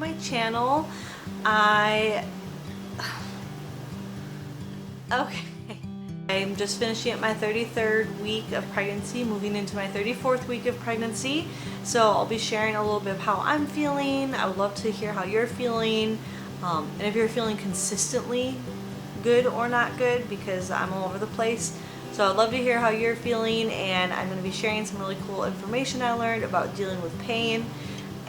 my channel. Okay. I'm just finishing up my 33rd week of pregnancy, moving into my 34th week of pregnancy. So I'll be sharing a little bit of how I'm feeling. I would love to hear how you're feeling. And if you're feeling consistently good or not good, because I'm all over the place. So I'd love to hear how you're feeling, and I'm going to be sharing some really cool information I learned about dealing with pain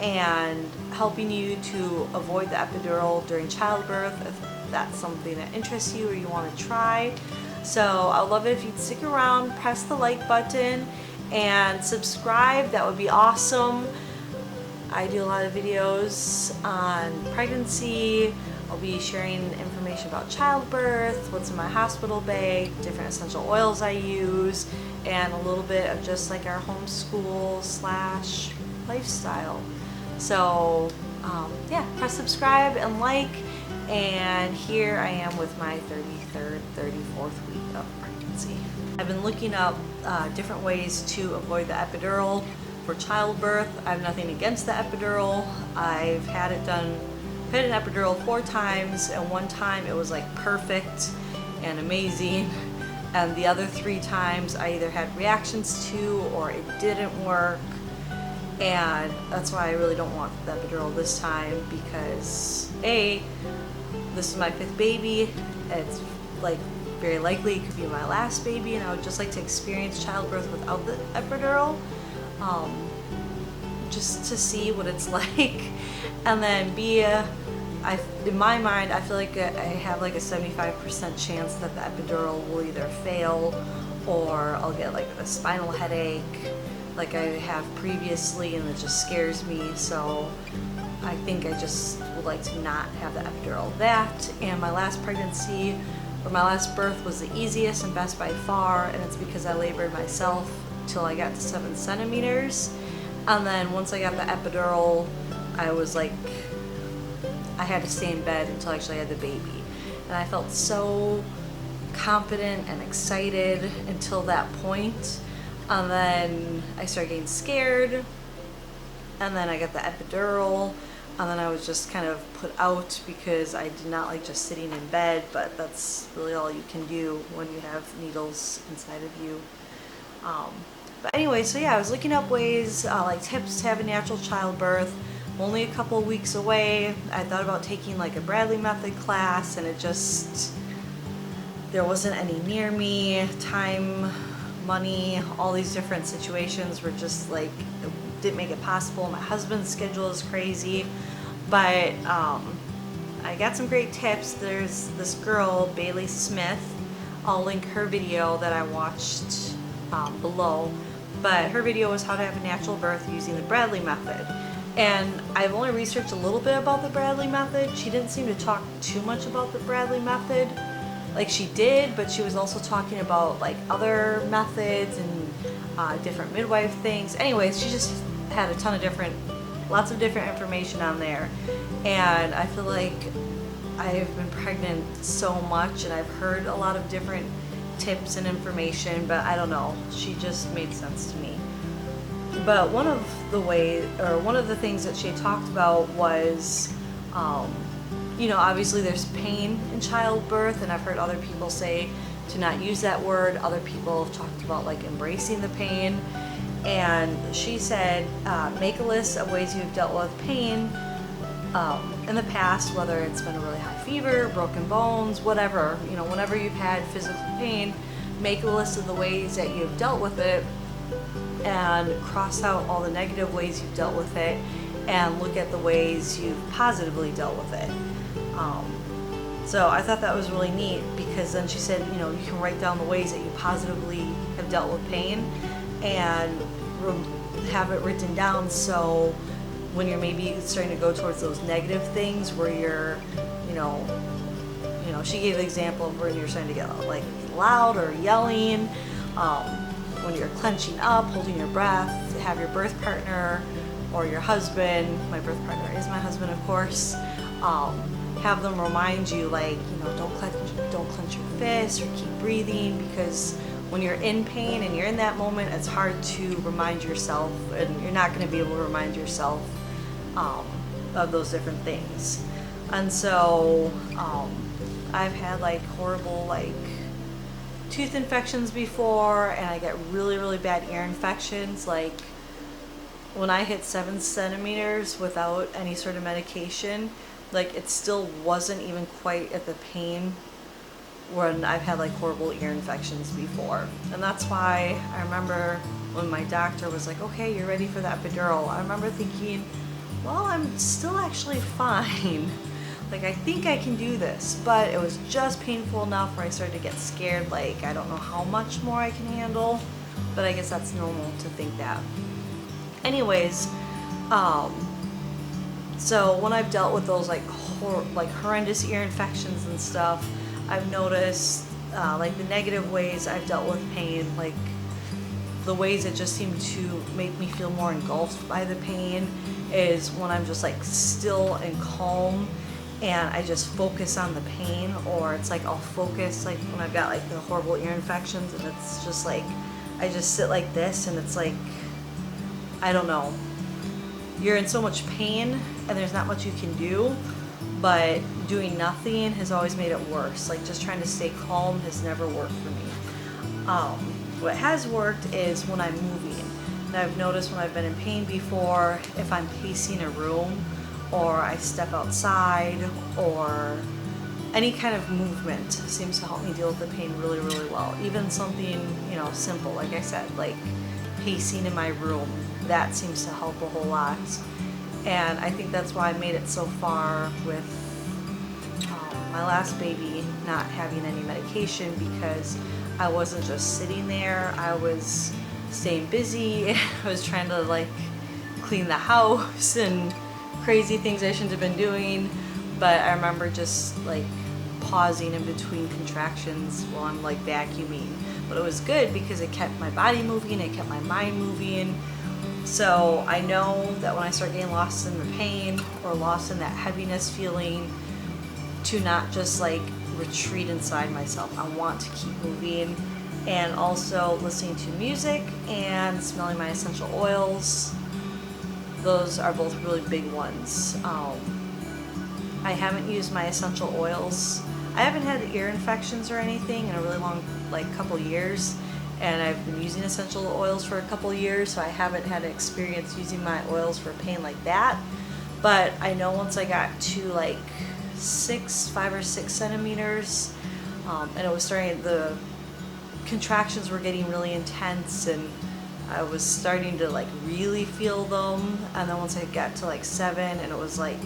and helping you to avoid the epidural during childbirth if that's something that interests you or you want to try. So I'd love it if you'd stick around, press the like button, and subscribe. That would be awesome. I do a lot of videos on pregnancy. I'll be sharing information about childbirth, what's in my hospital bag, different essential oils I use, and a little bit of just like our homeschool / lifestyle. So yeah, press subscribe and like, and here I am with my 33rd, 34th week of pregnancy. I've been looking up different ways to avoid the epidural for childbirth. I have nothing against the epidural. I've had it done. I had an epidural 4 times, and one time it was like perfect and amazing, and the other 3 times I either had reactions to or it didn't work, and that's why I really don't want the epidural this time, because A, this is my 5th baby. It's like very likely it could be my last baby, and I would just like to experience childbirth without the epidural, just to see what it's like. And then B, in my mind, I feel like I have like a 75% chance that the epidural will either fail or I'll get like a spinal headache like I have previously, and it just scares me. So I think I just would like to not have the epidural. That and my last pregnancy, or my last birth, was the easiest and best by far, and it's because I labored myself till I got to 7 centimeters. And then once I got the epidural, I was like, I had to stay in bed until I actually had the baby. And I felt so confident and excited until that point. And then I started getting scared. And then I got the epidural. And then I was just kind of put out because I did not like just sitting in bed, but that's really all you can do when you have needles inside of you. But anyway, so yeah, I was looking up ways, like tips to have a natural childbirth. Only a couple weeks away. I thought about taking like a Bradley method class, and there wasn't any near me. Time, money, all these different situations were just like, didn't make it possible. My husband's schedule is crazy, but I got some great tips. There's this girl, Bailey Smith. I'll link her video that I watched below, but her video was how to have a natural birth using the Bradley method. And I've only researched a little bit about the Bradley method. She didn't seem to talk too much about the Bradley method. Like, she did, but she was also talking about like other methods and different midwife things. Anyways, she just had a ton of lots of different information on there. And I feel like I've been pregnant so much, and I've heard a lot of different tips and information, but I don't know. She just made sense to me. But one of the things that she had talked about was, obviously there's pain in childbirth, and I've heard other people say to not use that word. Other people have talked about like embracing the pain. And she said, make a list of ways you've dealt with pain in the past, whether it's been a really high fever, broken bones, whatever, whenever you've had physical pain, make a list of the ways that you've dealt with it, and cross out all the negative ways you've dealt with it, and look at the ways you've positively dealt with it. So I thought that was really neat, because then she said, you can write down the ways that you positively have dealt with pain and have it written down, so when you're maybe starting to go towards those negative things where you're, she gave the example of when you're starting to get like loud or yelling, when you're clenching up, holding your breath, have your birth partner or your husband, my birth partner is my husband, of course, have them remind you, like, don't clench your fists or keep breathing, because when you're in pain and you're in that moment, it's hard to remind yourself, and you're not going to be able to remind yourself of those different things. And so I've had like horrible like tooth infections before, and I get really, really bad ear infections. Like when I hit 7 centimeters without any sort of medication, like it still wasn't even quite at the pain when I've had like horrible ear infections before. And that's why I remember when my doctor was like, okay, you're ready for the epidural, I remember thinking, well, I'm still actually fine. Like, I think I can do this, but it was just painful enough where I started to get scared, like, I don't know how much more I can handle, but I guess that's normal to think that. Anyways, so when I've dealt with those like horrendous ear infections and stuff, I've noticed like the negative ways I've dealt with pain, like the ways it just seem to make me feel more engulfed by the pain is when I'm just like still and calm and I just focus on the pain, or it's like I'll focus like when I've got like the horrible ear infections and it's just like I just sit like this and it's like, I don't know, you're in so much pain and there's not much you can do, but doing nothing has always made it worse. Like just trying to stay calm has never worked for me. What has worked is when I'm moving. And I've noticed when I've been in pain before, if I'm pacing a room or I step outside or any kind of movement seems to help me deal with the pain really, really well. Even something, you know, simple, like I said, like pacing in my room, that seems to help a whole lot. And I think that's why I made it so far with my last baby not having any medication, because I wasn't just sitting there, I was staying busy. I was trying to like clean the house and crazy things I shouldn't have been doing. But I remember just like pausing in between contractions while I'm like vacuuming. But it was good because it kept my body moving, it kept my mind moving. So I know that when I start getting lost in the pain or lost in that heaviness feeling, to not just like retreat inside myself. I want to keep moving, and also listening to music and smelling my essential oils. Those are both really big ones. I haven't used my essential oils. I haven't had ear infections or anything in a really long, like couple years, and I've been using essential oils for a couple years, so I haven't had experience using my oils for pain like that. But I know once I got to like 5 or 6 centimeters, and it was starting, the contractions were getting really intense and I was starting to like really feel them. And then once I got to like 7 and it was like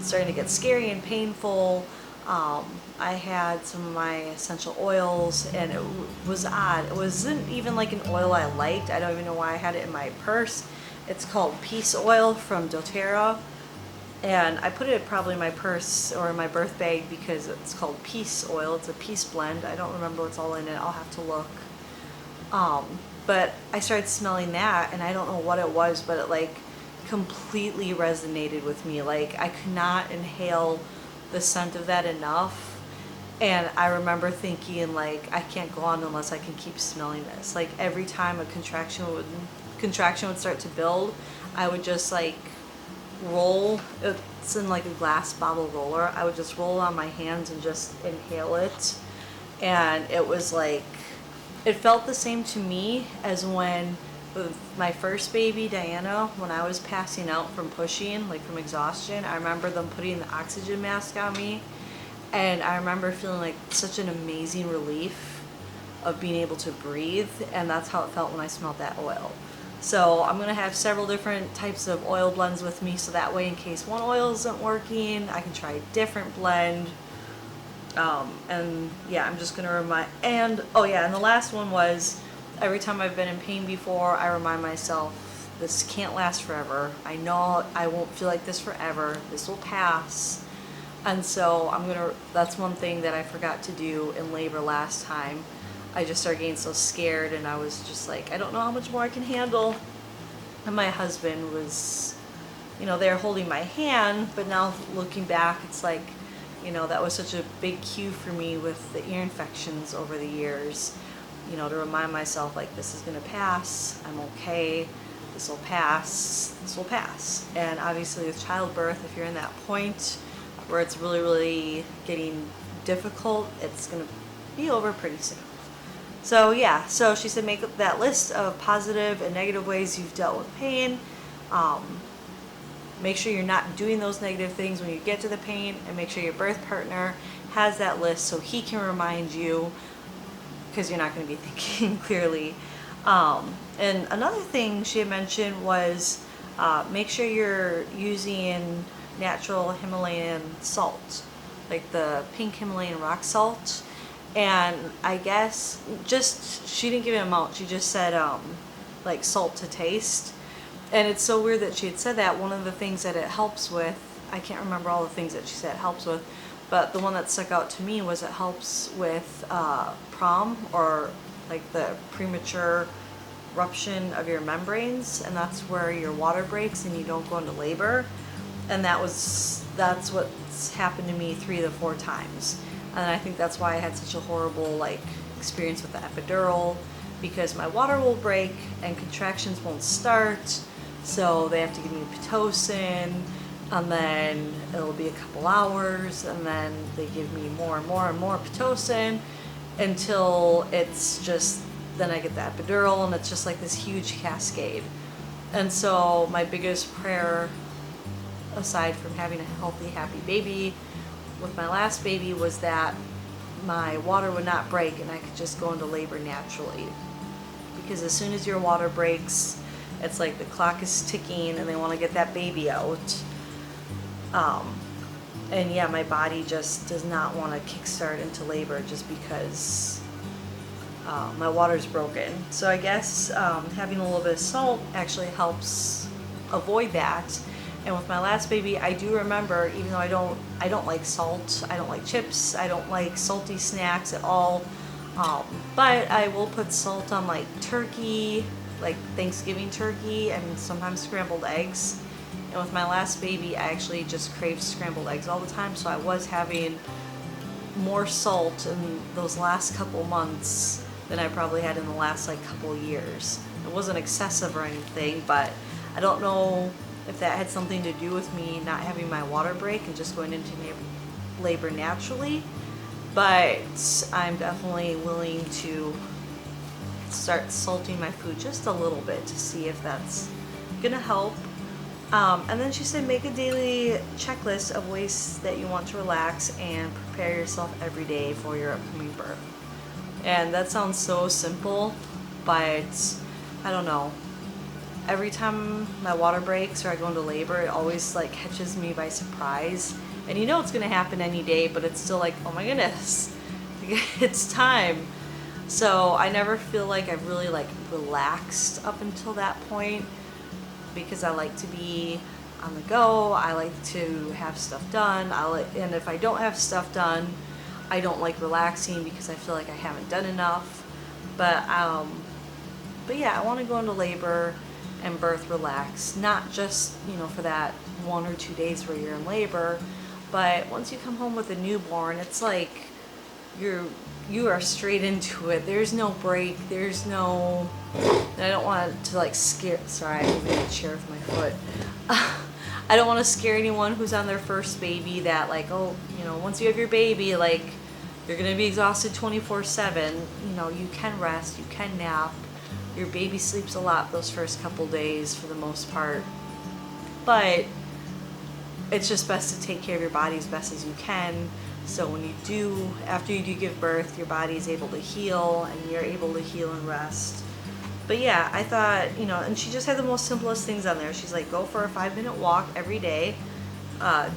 starting to get scary and painful, I had some of my essential oils, and it was odd. It wasn't even like an oil I liked. I don't even know why I had it in my purse. It's called Peace Oil from doTERRA. And I put it probably in my purse or in my birth bag because it's called Peace Oil. It's a peace blend. I don't remember what's all in it. I'll have to look. But I started smelling that, and I don't know what it was, but it like completely resonated with me. Like I could not inhale the scent of that enough. And I remember thinking like, I can't go on unless I can keep smelling this. Like every time a contraction would start to build, I would just like roll, it's in like a glass bottle roller, I would just roll on my hands and just inhale it. And it was like, it felt the same to me as when with my first baby Diana, when I was passing out from pushing, like from exhaustion. I remember them putting the oxygen mask on me, and I remember feeling like such an amazing relief of being able to breathe, and that's how it felt when I smelled that oil. So I'm gonna have several different types of oil blends with me, so that way in case one oil isn't working, I can try a different blend. And yeah, I'm just gonna remind, and oh yeah, and the last one was, every time I've been in pain before, I remind myself, this can't last forever. I know I won't feel like this forever. This will pass. And so that's one thing that I forgot to do in labor last time. I just started getting so scared, and I was just like, I don't know how much more I can handle. And my husband was, you know, there holding my hand, but now looking back, it's like, you know, that was such a big cue for me with the ear infections over the years, you know, to remind myself like, this is gonna pass, I'm okay. this will pass, this will pass. And obviously with childbirth, if you're in that point where it's really, really getting difficult, it's gonna be over pretty soon. So yeah, so she said make that list of positive and negative ways you've dealt with pain. Make sure you're not doing those negative things when you get to the pain, and make sure your birth partner has that list so he can remind you, because you're not going to be thinking clearly. And another thing she had mentioned was make sure you're using natural Himalayan salt, like the pink Himalayan rock salt. And I guess she didn't give an amount, she just said like salt to taste. And it's so weird that she had said that. One of the things that it helps with, I can't remember all the things that she said it helps with, but the one that stuck out to me was it helps with prom, or like the premature rupture of your membranes, and that's where your water breaks and you don't go into labor. And that's what's happened to me 3 to 4 times. And I think that's why I had such a horrible like experience with the epidural, because my water will break and contractions won't start. So they have to give me Pitocin, and then it'll be a couple hours, and then they give me more and more and more Pitocin until it's just, then I get the epidural, and it's just like this huge cascade. And so my biggest prayer, aside from having a healthy, happy baby with my last baby, was that my water would not break and I could just go into labor naturally. Because as soon as your water breaks, it's like the clock is ticking and they want to get that baby out. And yeah, my body just does not want to kickstart into labor just because my water's broken. So I guess having a little bit of salt actually helps avoid that. And with my last baby, I do remember, even though I don't like salt, I don't like chips, I don't like salty snacks at all, but I will put salt on like turkey, like Thanksgiving turkey, and sometimes scrambled eggs. And with my last baby, I actually just craved scrambled eggs all the time, so I was having more salt in those last couple months than I probably had in the last like couple years. It wasn't excessive or anything, but I don't know if that had something to do with me not having my water break and just going into labor naturally. But I'm definitely willing to start salting my food just a little bit to see if that's gonna help. And then she said make a daily checklist of ways that you want to relax and prepare yourself every day for your upcoming birth. And that sounds so simple, but I don't know. Every time my water breaks or I go into labor, it always like catches me by surprise. And you know it's gonna happen any day, but it's still like, oh my goodness, it's time. So I never feel like I've really like relaxed up until that point, because I like to be on the go. I like to have stuff done. And if I don't have stuff done, I don't like relaxing because I feel like I haven't done enough. But yeah, I want to go into labor and birth relax, not just, you know, for that 1 or 2 days where you're in labor, but once you come home with a newborn, it's like you are straight into it. There's no break. There's no, I don't want to like scare, sorry, I moved a chair with my foot. I don't want to scare anyone who's on their first baby that like, oh, you know, once you have your baby, like you're going to be exhausted 24/7. You know, you can rest, you can nap. Your baby sleeps a lot those first couple days for the most part. But it's just best to take care of your body as best as you can. So when you do, after you do give birth, your body is able to heal and you're able to heal and rest. But yeah, I thought, you know, and she just had the most simplest things on there. She's like, go for a 5-minute walk every day,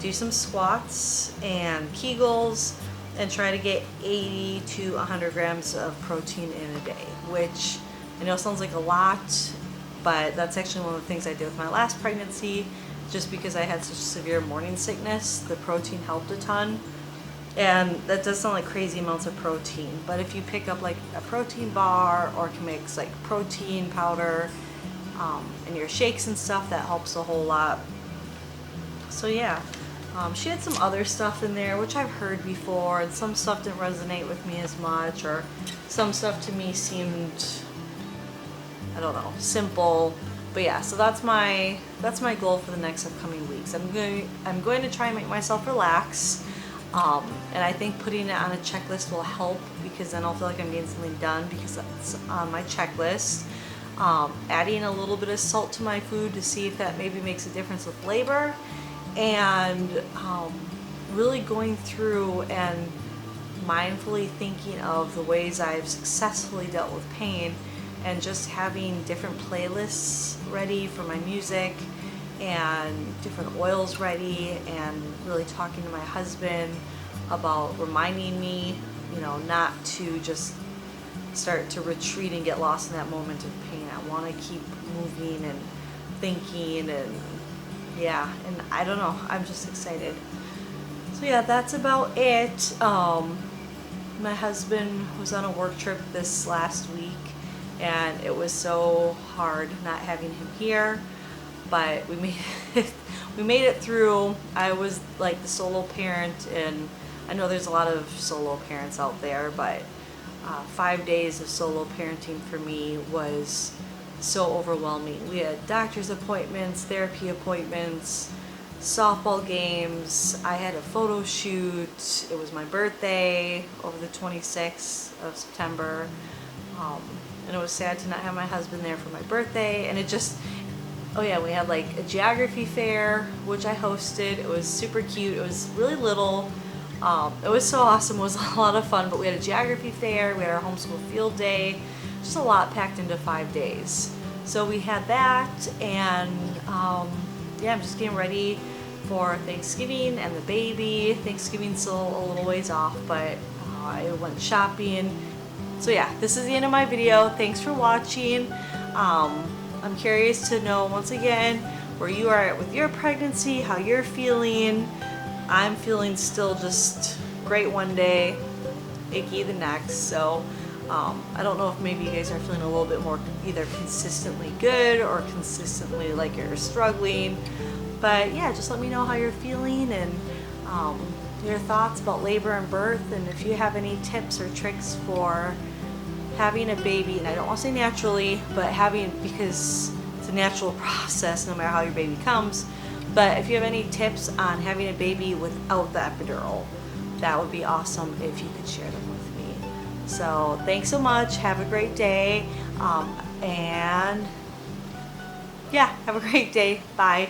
do some squats and Kegels, and try to get 80 to 100 grams of protein in a day, which I know sounds like a lot, but that's actually one of the things I did with my last pregnancy. Just because I had such severe morning sickness, the protein helped a ton. And that does sound like crazy amounts of protein, but if you pick up like a protein bar or can mix like protein powder in your shakes and stuff, that helps a whole lot. So yeah, she had some other stuff in there which I've heard before, and some stuff didn't resonate with me as much, or some stuff to me seemed, I don't know, simple. But yeah, so that's my goal for the next upcoming weeks. I'm going to try and make myself relax. And I think putting it on a checklist will help, because then I'll feel like I'm getting something done because that's on my checklist. Adding a little bit of salt to my food to see if that maybe makes a difference with labor, and really going through and mindfully thinking of the ways I've successfully dealt with pain, and just having different playlists ready for my music and different oils ready, and really talking to my husband about reminding me, you know, not to just start to retreat and get lost in that moment of pain. I want to keep moving and thinking, and yeah, and I don't know, I'm just excited. So yeah, that's about it. My husband was on a work trip this last week, and it was so hard not having him here, but we made it through. I was like the solo parent, and I know there's a lot of solo parents out there, but 5 days of solo parenting for me was so overwhelming. We had doctor's appointments, therapy appointments, softball games. I had a photo shoot. It was my birthday over the 26th of September. And it was sad to not have my husband there for my birthday. And it just, oh yeah, we had like a geography fair, which I hosted. It was super cute. It was really little. It was so awesome. It was a lot of fun. But we had a geography fair. We had our homeschool field day. Just a lot packed into 5 days. So we had that, and yeah, I'm just getting ready for Thanksgiving and the baby. Thanksgiving's still a little ways off, but I went shopping. So yeah, this is the end of my video. Thanks for watching. I'm curious to know, once again, where you are at with your pregnancy, how you're feeling. I'm feeling still just great one day, icky the next. So I don't know if maybe you guys are feeling a little bit more either consistently good or consistently like you're struggling. But yeah, just let me know how you're feeling, and your thoughts about labor and birth, and if you have any tips or tricks for having a baby, and I don't want to say naturally, but having, because it's a natural process no matter how your baby comes. But if you have any tips on having a baby without the epidural, that would be awesome if you could share them with me. So thanks so much. Have a great day. And yeah, have a great day. Bye.